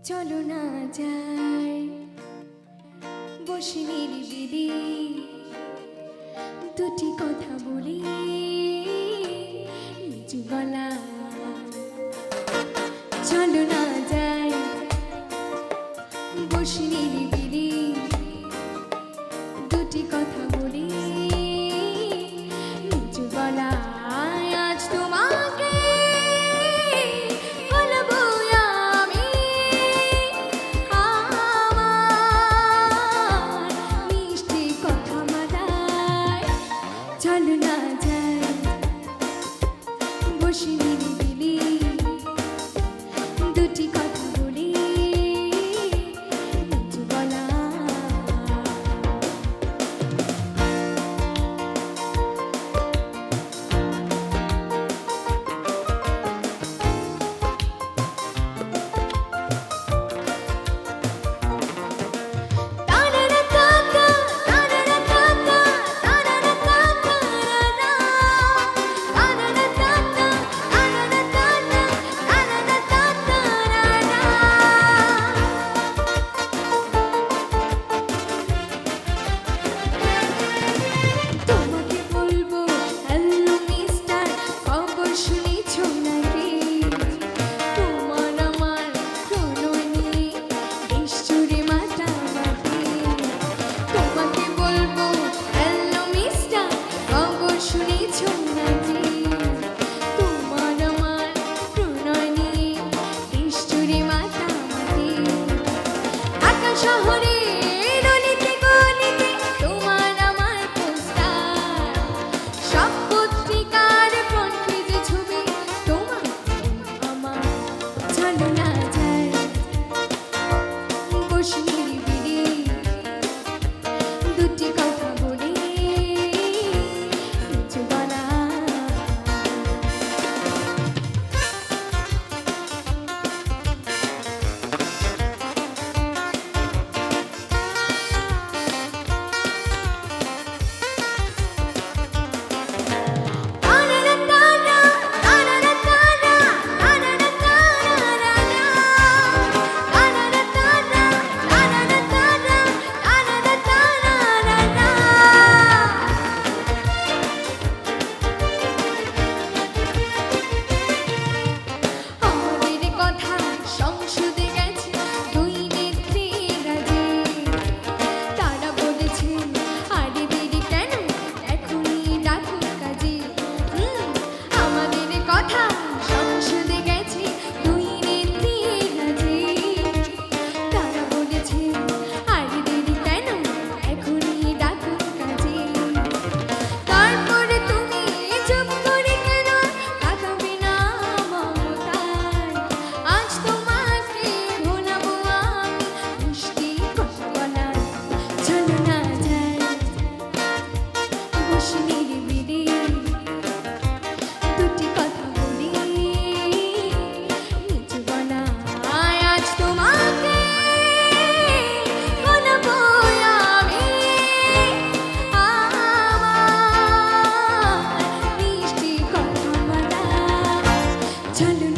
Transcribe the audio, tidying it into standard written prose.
চলো না যাই বসে নিরিবিলি দুটি কথা বলি নিচু গলা। চলো না যাই বসে নিরিবিলি দুটি কথা বলি নিচু গলা। আজ তোমাকে বলবো আমি আমার মিষ্টি কথা মালায়। চলো না যাই বসে নিরিবিলি দুটি কথা বলি নিচু গলা। শহরে গলিতে গলিতে তোমার আমার পোস্টার, সব পত্রিকার ফ্রন্ট পেজে ছবি তোমার আমার। চলো না যাই বসে নিরিবিলি দুটি কথা বলি নিচু গলা। চলো